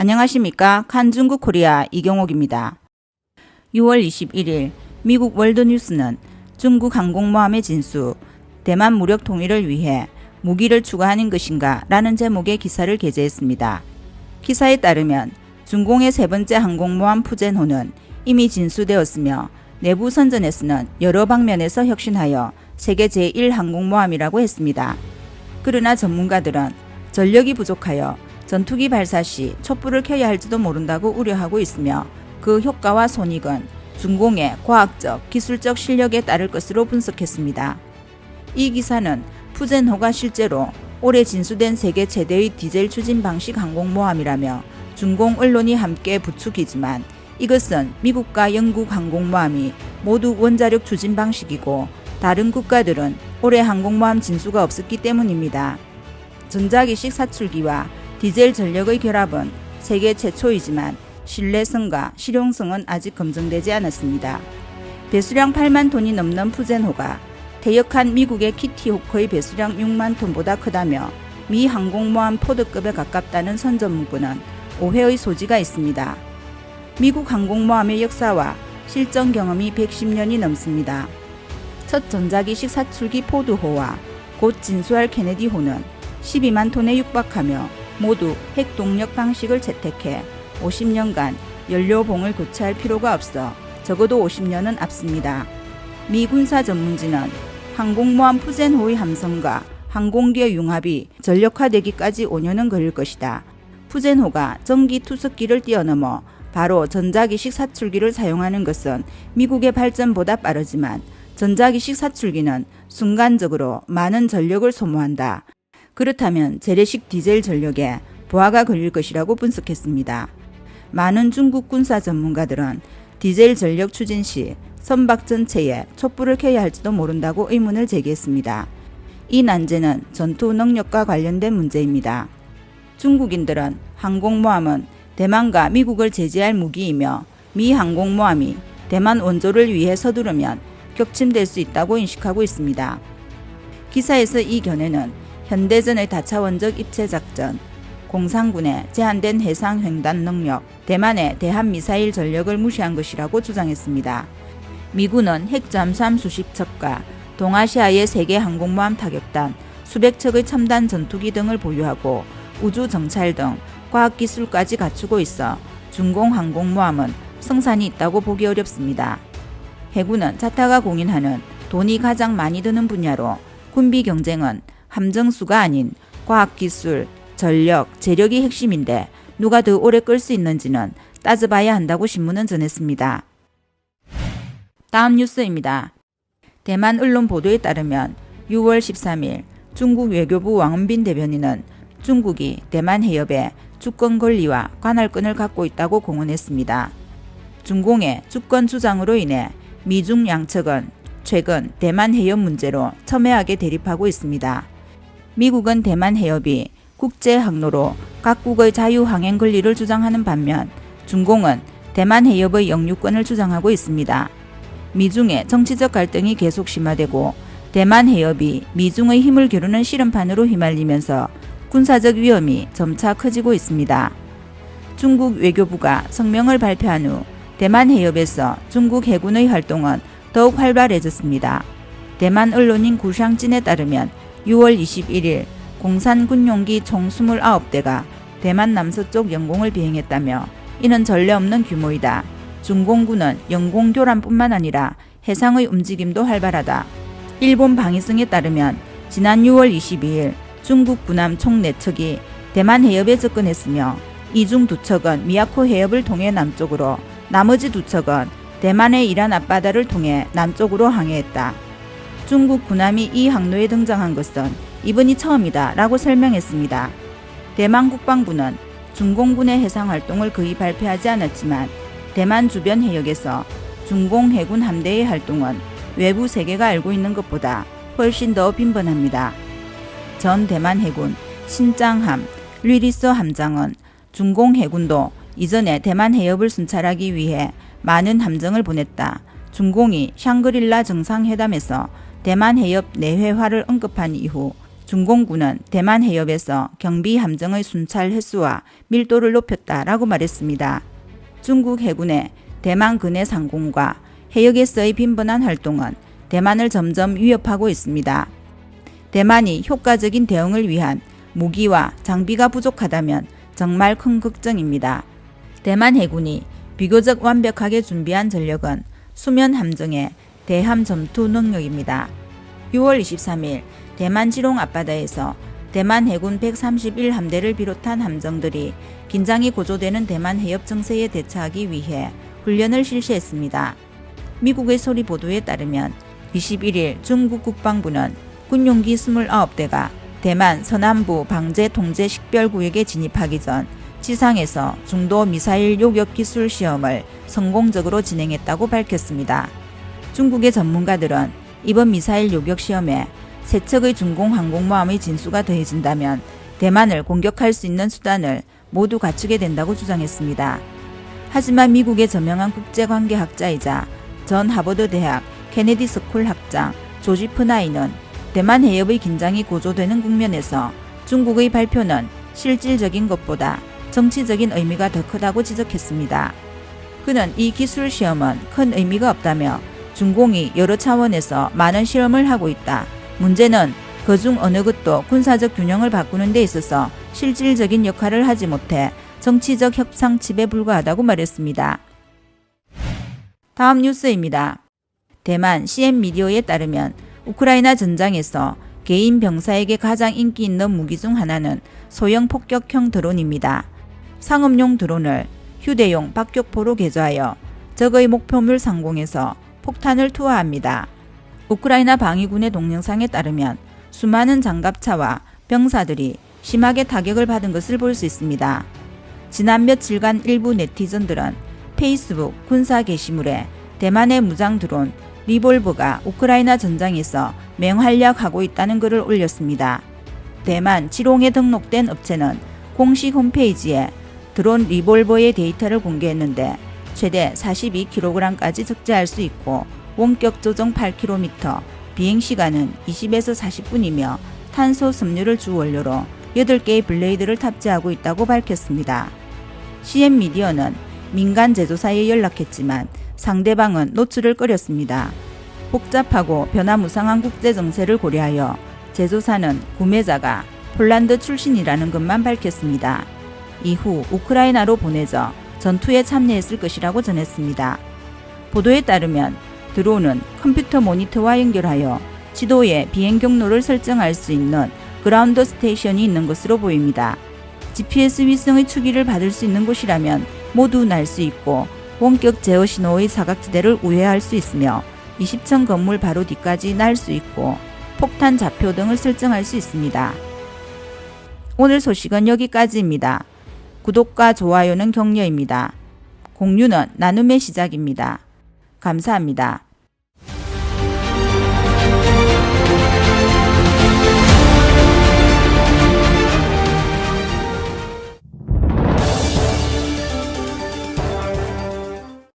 안녕하십니까. 칸중국 코리아 이경옥입니다. 6월 21일 미국 월드뉴스는 중국 항공모함의 진수, 대만 무력 통일을 위해 무기를 추가하는 것인가 라는 제목의 기사를 게재했습니다. 기사에 따르면 중공의 세 번째 항공모함 푸젠호는 이미 진수되었으며 내부 선전에서는 여러 방면에서 혁신하여 세계 제1항공모함이라고 했습니다. 그러나 전문가들은 전력이 부족하여 전투기 발사 시 촛불을 켜야 할지도 모른다고 우려하고 있으며 그 효과와 손익은 중공의 과학적, 기술적 실력에 따를 것으로 분석했습니다. 이 기사는 푸젠호가 실제로 올해 진수된 세계 최대의 디젤 추진 방식 항공모함이라며 중공 언론이 함께 부추기지만 이것은 미국과 영국 항공모함이 모두 원자력 추진 방식이고 다른 국가들은 올해 항공모함 진수가 없었기 때문입니다. 전자기식 사출기와 디젤 전력의 결합은 세계 최초이지만 신뢰성과 실용성은 아직 검증되지 않았습니다. 배수량 8만 톤이 넘는 푸젠호가 퇴역한 미국의 키티호크의 배수량 6만 톤보다 크다며 미 항공모함 포드급에 가깝다는 선전 문구는 오해의 소지가 있습니다. 미국 항공모함의 역사와 실전 경험이 110년이 넘습니다. 첫 전자기식 사출기 포드호와 곧 진수할 케네디호는 12만 톤에 육박하며 모두 핵동력 방식을 채택해 50년간 연료봉을 교체할 필요가 없어 적어도 50년은 앞섭니다. 미 군사 전문지는 항공모함 푸젠호의 함성과 항공기의 융합이 전력화되기까지 5년은 걸릴 것이다. 푸젠호가 전기 투석기를 뛰어넘어 바로 전자기식 사출기를 사용하는 것은 미국의 발전보다 빠르지만 전자기식 사출기는 순간적으로 많은 전력을 소모한다. 그렇다면 재래식 디젤 전력에 부하가 걸릴 것이라고 분석했습니다. 많은 중국 군사 전문가들은 디젤 전력 추진 시 선박 전체에 촛불을 켜야 할지도 모른다고 의문을 제기했습니다. 이 난제는 전투 능력과 관련된 문제입니다. 중국인들은 항공모함은 대만과 미국을 제재할 무기이며 미 항공모함이 대만 원조를 위해 서두르면 격침될 수 있다고 인식하고 있습니다. 기사에서 이 견해는 현대전의 다차원적 입체작전, 공산군의 제한된 해상 횡단 능력, 대만의 대한미사일 전력을 무시한 것이라고 주장했습니다. 미군은 핵잠수함 수십 척과 동아시아의 세계 항공모함 타격단, 수백 척의 첨단 전투기 등을 보유하고 우주 정찰 등 과학기술까지 갖추고 있어 중공 항공모함은 성산이 있다고 보기 어렵습니다. 해군은 자타가 공인하는 돈이 가장 많이 드는 분야로 군비 경쟁은 함정수가 아닌 과학기술, 전력, 재력이 핵심인데 누가 더 오래 끌 수 있는지는 따져봐야 한다고 신문은 전했습니다. 다음 뉴스입니다. 대만 언론 보도에 따르면 6월 13일 중국 외교부 왕은빈 대변인은 중국이 대만 해협에 주권 권리와 관할권을 갖고 있다고 공언했습니다. 중공의 주권 주장으로 인해 미중 양측은 최근 대만 해협 문제로 첨예하게 대립하고 있습니다. 미국은 대만 해협이 국제 항로로 각국의 자유항행 권리를 주장하는 반면 중공은 대만 해협의 영유권을 주장하고 있습니다. 미중의 정치적 갈등이 계속 심화되고 대만 해협이 미중의 힘을 기르는 씨름판으로 휘말리면서 군사적 위험이 점차 커지고 있습니다. 중국 외교부가 성명을 발표한 후 대만 해협에서 중국 해군의 활동은 더욱 활발해졌습니다. 대만 언론인 구샹진에 따르면 6월 21일 공산 군용기 총 29대가 대만 남서쪽 영공을 비행했다며 이는 전례 없는 규모이다. 중공군은 영공 교란뿐만 아니라 해상의 움직임도 활발하다. 일본 방위성에 따르면 지난 6월 22일 중국 군함 총 4척이 대만 해협에 접근했으며 이 중 2척은 미야코 해협을 통해 남쪽으로, 나머지 2척은 대만의 이란 앞바다를 통해 남쪽으로 항해했다. 중국 군함이 이 항로에 등장한 것은 이번이 처음이다 라고 설명했습니다. 대만 국방부는 중공군의 해상 활동을 거의 발표하지 않았지만 대만 주변 해역에서 중공 해군 함대의 활동은 외부 세계가 알고 있는 것보다 훨씬 더 빈번합니다. 전 대만 해군 신장함, 류리서 함장은 중공 해군도 이전에 대만 해협을 순찰하기 위해 많은 함정을 보냈다. 중공이 샹그릴라 정상회담에서 대만 해협 내회화를 언급한 이후 중공군은 대만 해협에서 경비 함정의 순찰 횟수와 밀도를 높였다라고 말했습니다. 중국 해군의 대만 근해 상공과 해역에서의 빈번한 활동은 대만을 점점 위협하고 있습니다. 대만이 효과적인 대응을 위한 무기와 장비가 부족하다면 정말 큰 걱정입니다. 대만 해군이 비교적 완벽하게 준비한 전력은 수면 함정의 대함 전투 능력입니다. 6월 23일 대만 지롱 앞바다에서 대만 해군 131함대를 비롯한 함정들이 긴장이 고조되는 대만 해협 정세에 대처하기 위해 훈련을 실시했습니다. 미국의 소리 보도에 따르면 21일 중국 국방부는 군용기 29대가 대만 서남부 방제 통제 식별구역에 진입하기 전 지상에서 중도 미사일 요격 기술 시험을 성공적으로 진행했다고 밝혔습니다. 중국의 전문가들은 이번 미사일 요격 시험에 세 척의 중공 항공모함의 진수가 더해진다면 대만을 공격할 수 있는 수단을 모두 갖추게 된다고 주장했습니다. 하지만 미국의 저명한 국제관계학자이자 전 하버드 대학 케네디 스쿨 학장 조지프 나이는 대만 해협의 긴장이 고조되는 국면에서 중국의 발표는 실질적인 것보다 정치적인 의미가 더 크다고 지적했습니다. 그는 이 기술 시험은 큰 의미가 없다며 중공이 여러 차원에서 많은 실험을 하고 있다. 문제는 그중 어느 것도 군사적 균형을 바꾸는 데 있어서 실질적인 역할을 하지 못해 정치적 협상칩에 불과하다고 말했습니다. 다음 뉴스입니다. 대만 CN미디어에 따르면 우크라이나 전장에서 개인 병사에게 가장 인기 있는 무기 중 하나는 소형 폭격형 드론입니다. 상업용 드론을 휴대용 박격포로 개조하여 적의 목표물 상공에서 폭탄을 투하합니다. 우크라이나 방위군의 동영상에 따르면 수많은 장갑차와 병사들이 심하게 타격을 받은 것을 볼 수 있습니다. 지난 며칠간 일부 네티즌들은 페이스북 군사 게시물에 대만의 무장 드론 리볼버가 우크라이나 전장에서 맹활약하고 있다는 글을 올렸습니다. 대만 지롱에 등록된 업체는 공식 홈페이지에 드론 리볼버의 데이터를 공개했는데 최대 42kg까지 적재할 수 있고 원격 조정 8km, 비행시간은 20에서 40분이며 탄소 습류를 주 원료로 8개의 블레이드를 탑재하고 있다고 밝혔습니다. CN미디어는 민간 제조사에 연락했지만 상대방은 노출을 꺼렸습니다. 복잡하고 변화무쌍한 국제정세를 고려하여 제조사는 구매자가 폴란드 출신이라는 것만 밝혔습니다. 이후 우크라이나로 보내져 전투에 참여했을 것이라고 전했습니다. 보도에 따르면 드론은 컴퓨터 모니터와 연결하여 지도에 비행 경로를 설정할 수 있는 그라운드 스테이션이 있는 것으로 보입니다. GPS 위성의 추기를 받을 수 있는 곳이라면 모두 날 수 있고 원격 제어 신호의 사각지대를 우회할 수 있으며 20층 건물 바로 뒤까지 날 수 있고 폭탄 좌표 등을 설정할 수 있습니다. 오늘 소식은 여기까지입니다. 구독과 좋아요는 격려입니다. 공유는 나눔의 시작입니다. 감사합니다.